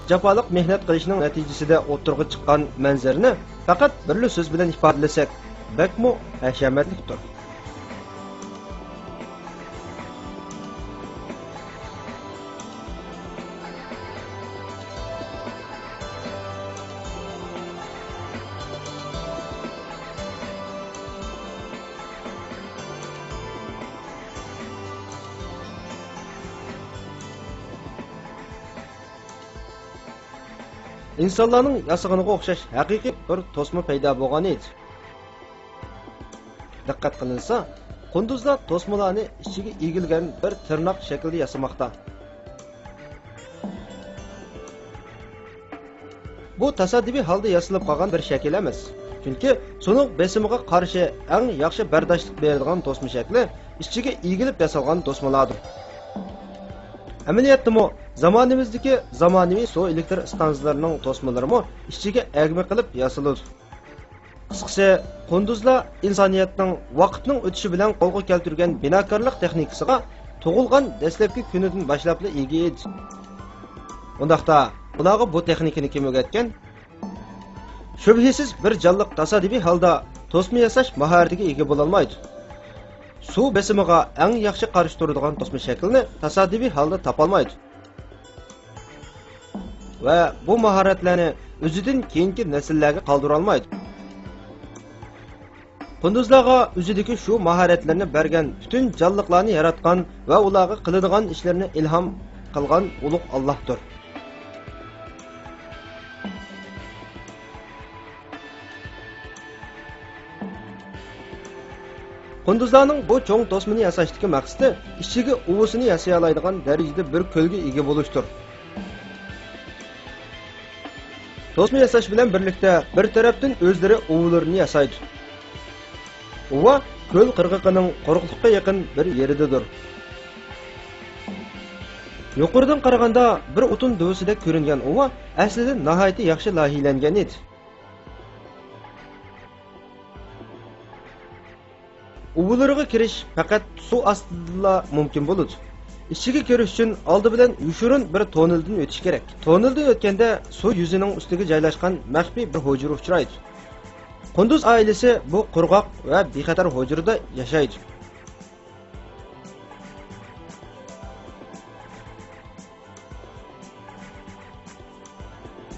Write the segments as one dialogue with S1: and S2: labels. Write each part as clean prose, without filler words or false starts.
S1: jafoliq mehnat qilishning natijasida o'tirg'i chiqqan manzarani faqat birli so'z bilan ifodalasak, bakmo hashamatlikdir. İnsanlarning yasag'iniga o'xshash haqiqiy bir to'sma paydo bo'lgan edi. Diqqat qilinsa, qunduzlar to'smalarni ichiga egilgan bir tirnoq shaklida yasamoqda. Bu tasodifiy holda yasalib qolgan bir shakl emas. Chunki so'ning besimiga qarshi eng yaxshi bardoshlik beradigan to'sma shakli ichiga egilib yasalgan to'smalardir. Amaliyotda zamonimizdagi zamonaviy suv elektr stansiyalarining to'smalarimi ichiga agma qilib yasaladi. Qisqasi, qunduzlar insoniyatning vaqtning o'tishi bilan qo'lga keltirgan binokorlik texnikasiga tug'ilgan dastlabki kunidan boshlab ega edi. Undaqda ularga bu texnikani kim o'rgatgan? Shubhasiz bir jonliq tasodifiy holda to'sma yasash mahoratiga ega bo'la olmaydi. Suv besimiga eng yaxshi qarshi turadigan to'sma shaklini tasodifiy holda topolmaydi. Va bu mahoratlarni o'zidan keyingi nasllarga qoldira olmaydi. Qunduzlarga o'zidagi shu mahoratlarni bergan, butun jonliqlarni yaratgan va ularga qiladigan ishlarni ilhom qilgan ulug' Allohdir. Qunduzlarning bu cho'ng to'smini yasashdagi maqsadi ichiga uvusini yasay oladigan darajada bir ko'lga ega bo'lishdir. To'sma yasash bilan birlikda bir tarafdan o'zlari uvularini yasaydi. Uva ko'l qirg'iqining quruqlikqa yaqin bir yeridadir. Yuqoridan qaraganda bir o'tun do'sida ko'ringan uva aslida nihoyat yaxshi loyihalangan edi. Uvulariga kirish faqat suv ostida mumkin bo'ladi. İchiga kirish uchun oldi bilan yushurun bir toneldan o'tish kerak. Toneldan o'tganda suv yuzining ustiga joylashgan maxfiy bir hujra uchraydi. Qunduz oilasi bu qurg'oq va bexatar hujrada yashaydi.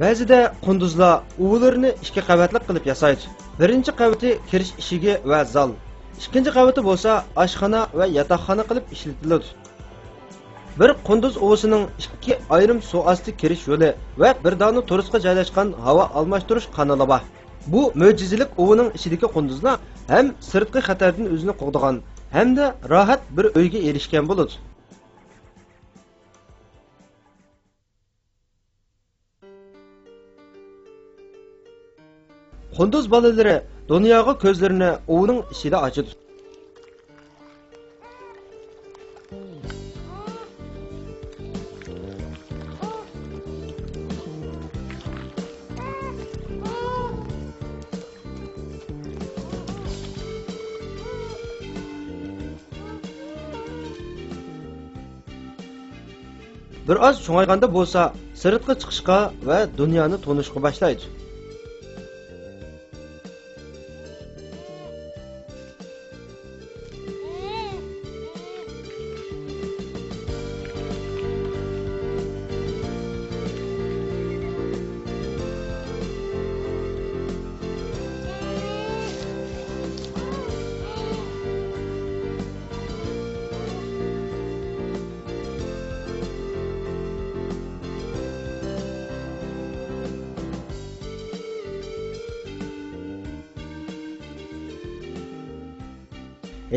S1: Ba'zida qunduzlar uvularini ikki qavatli qilib yasaydi. Birinchi qavati kirish eshigi va zal. İkinci qavati bo'lsa oshxona va yotoqxona qilib ishlatiladi. Bir qunduz uvasining ikki ayrim suv osti kirish yo'li va bir dona turistga joylashgan havo almashtirish kanali bor. Bu mo'jizalik uvining ichidagi qunduzlar ham sirtqi xatardan o'zini qo'g'digan, hamda rohat bir uyga erishgan bo'ladi. Qunduz bolalari dunyoga ko'zlarini uvining ichida ochadi. Bir oz cho'ng'ayganda bo'lsa, sirtqa chiqishga va dunyoni tanishga boshlaydi.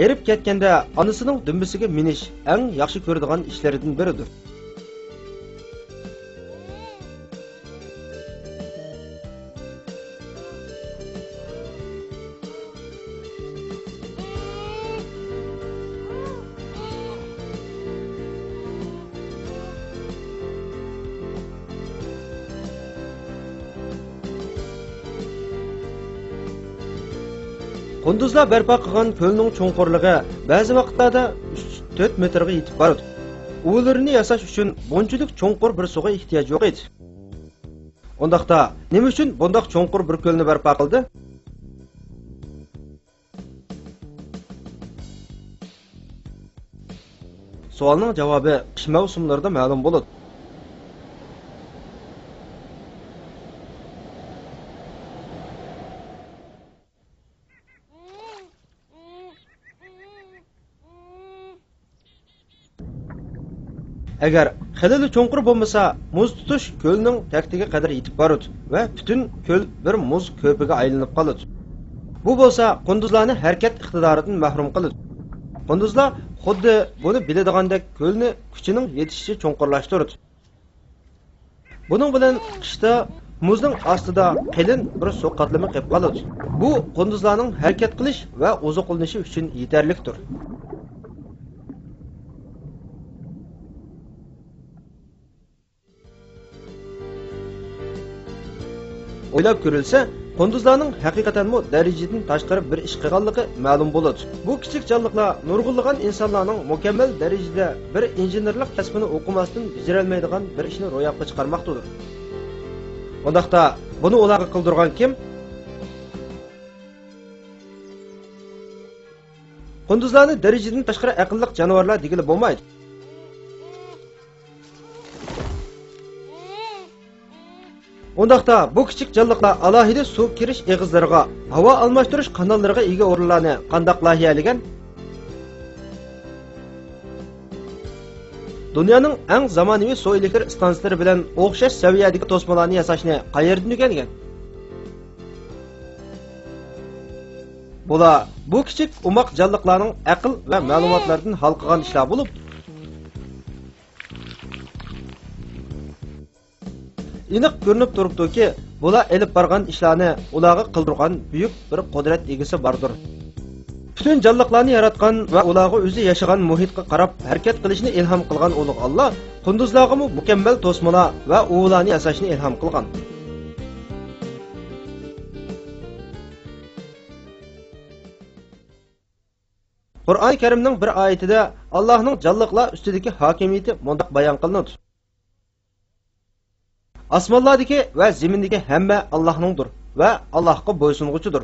S1: Erib ketganda onasining dumbisiga minish eng yaxshi ko'radigan ishlaridan biridir. Qunduzlar barpo qilgan ko'lning cho'nqurligi ba'zi vaqtlarda 3-4 metrga yetib boradi. Uvularini yasash uchun bunchalik cho'nqur bir suvga ehtiyoj yo'q edi. Ondaqda nima uchun bundaq cho'nqur bir ko'lni barpo qildi? Savolning javobi qish mavsumlarida ma'lum bo'ladi. Agar xilili cho'nqur bo'lmasa, muz tutish ko'lning taktiga qadar yetib boradi va butun ko'l bir muz ko'piga aylanib qoladi. Bu bo'lsa, qunduzlarni harakat iqtidoridan mahrum qiladi. Qunduzlar xuddi buni biladigandek ko'lni kuchining yetishicha cho'nqurlashtiradi. Buning bilan qishda muzning ostida qalin bir suv qatlami qolib qoladi. Bu qunduzlarning harakat qilish va oziqlanishi uchun yetarlikdir. O'ylab ko'rilsa, qunduzlarning haqiqatanmi darajadan tashqari bir ish qilganligi ma'lum bo'ladi. Bu kichik jonliqlar nurg'unlagan insonlarning mukammal darajada bir injenerlik kasbini o'qimasdan bajarolmaydigan bir ishni ro'yobga chiqarmoqdadir. Undaqda buni ularga qildirgan kim? Qunduzlarni darajadan tashqari aqlli jonivorlar degili bo'lmaydi. Ondaqda bu kichik jonliqlar alohida suv kirish eg'izlariga, havo almashtirish kanallariga ega o'rinlarni qandoq layihalagan? Dunyoning eng zamonaviy suv elektr stansiyalari bilan o'xshash saviyadagi to'smalarni yasashni qayerdan o'rgangan? Bular bu kichik umoq jonliqlarning aql va ma'lumotlaridan hal qilgan ishlar bo'lib, aniq ko'rinib turibdiki, bular elib borgan ishlarni ularga qildirgan buyuk bir qudrat egasi bordir. Bütün jonliqlarni yaratgan va ularga o'zi yashagan muhitga qarab harakat qilishni ilhom qilgan ulug' Alloh qunduzlarga mukammal to'smalar va o'g'larni yasashni ilhom qilgan. Qur'oni Karimning bir oyatida Allohning jonliqlar ustidagi hokimiyati mundaq bayon qilinadi. Osmonlardagi va zemindagi hamma Allohningdir va Allohga bo'ysunguchidir.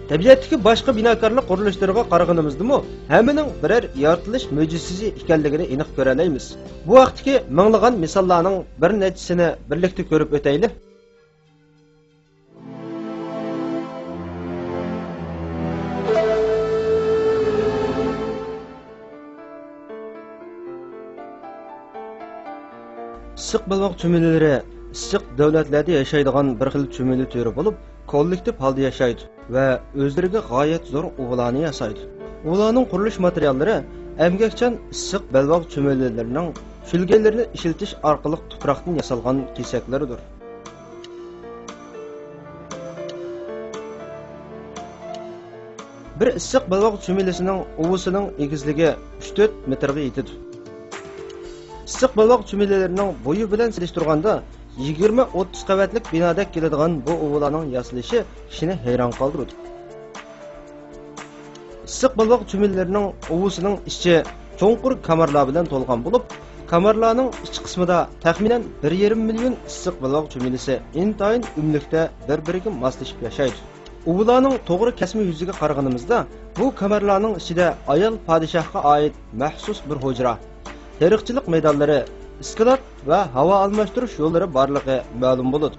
S1: Tabiatdagi boshqa binokorlik qurilishlariga qaraganimizda hammaning biror yaratilish mo'jizasi ekanligini aniq ko'ra olamiz. Bu vaqtdagi minglagan misollarning bir nechasini birlikda ko'rib o'taylik. Issiq balvoq cho'mililari issiq davlatlarda yashaydigan bir xil cho'mili turi bo'lib, kollektiv holda yashaydi va o'zlariga g'oyat zo'r o'g'larni yasaydi. Ularning qurilish materiallari emgakchan issiq balvoq cho'mililarining shilganlarini ishiltish orqali tuproqdan yasalgan kesaklaridir. Bir issiq balvoq cho'milisining uvisining egizligi 3-4 metrga yetadi. Issiq balvoq cho'mililarining bo'yi bilan solishtirganda 20-30 qavatlik binoda keladigan bu o'g'larning yasalishi kishini hayron qoldiradi. Issiq balvoq cho'mililarining uvisining ichi cho'nqur kamarlar bilan to'lgan bo'lib, kamarlarning ich qismida taxminan 1,5 million issiq balvoq cho'milisi intayin umlikda bir-biriga moslashib yashaydi. O'g'larning to'g'ri kasmi yuziga qaraganimizda, bu kamarlarning ichida ayol podshohga oid maxsus bir hujra, teriqchilik maydonlari, iskilat va havo almashtirish yo'llari borligi ma'lum bo'ladi.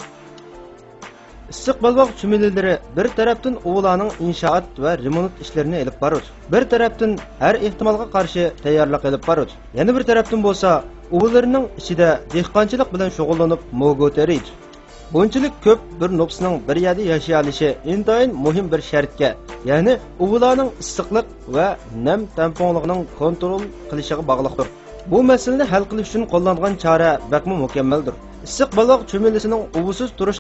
S1: Issiq balvoq cho'mililari bir tarafdan o'g'larning inshoot va remont ishlarini olib boradi. Bir tarafdan har ehtimolga qarshi tayyorlik olib boradi. Yana bir tarafdan bo'lsa, o'g'larining ichida dehqonchilik bilan shug'ullanib mo'go teriydi. Bunchalik ko'p bir nopsning bir yerda yashay olishi intayin muhim bir shartga, ya'ni o'g'larning issiqlik va nam tamponligining kontrol qilishiga bog'liqdir. Bu masalani hal qilish uchun qo'llangan chora bakmi mukammaldir. Issiq balvoq cho'milisining uvisiz turish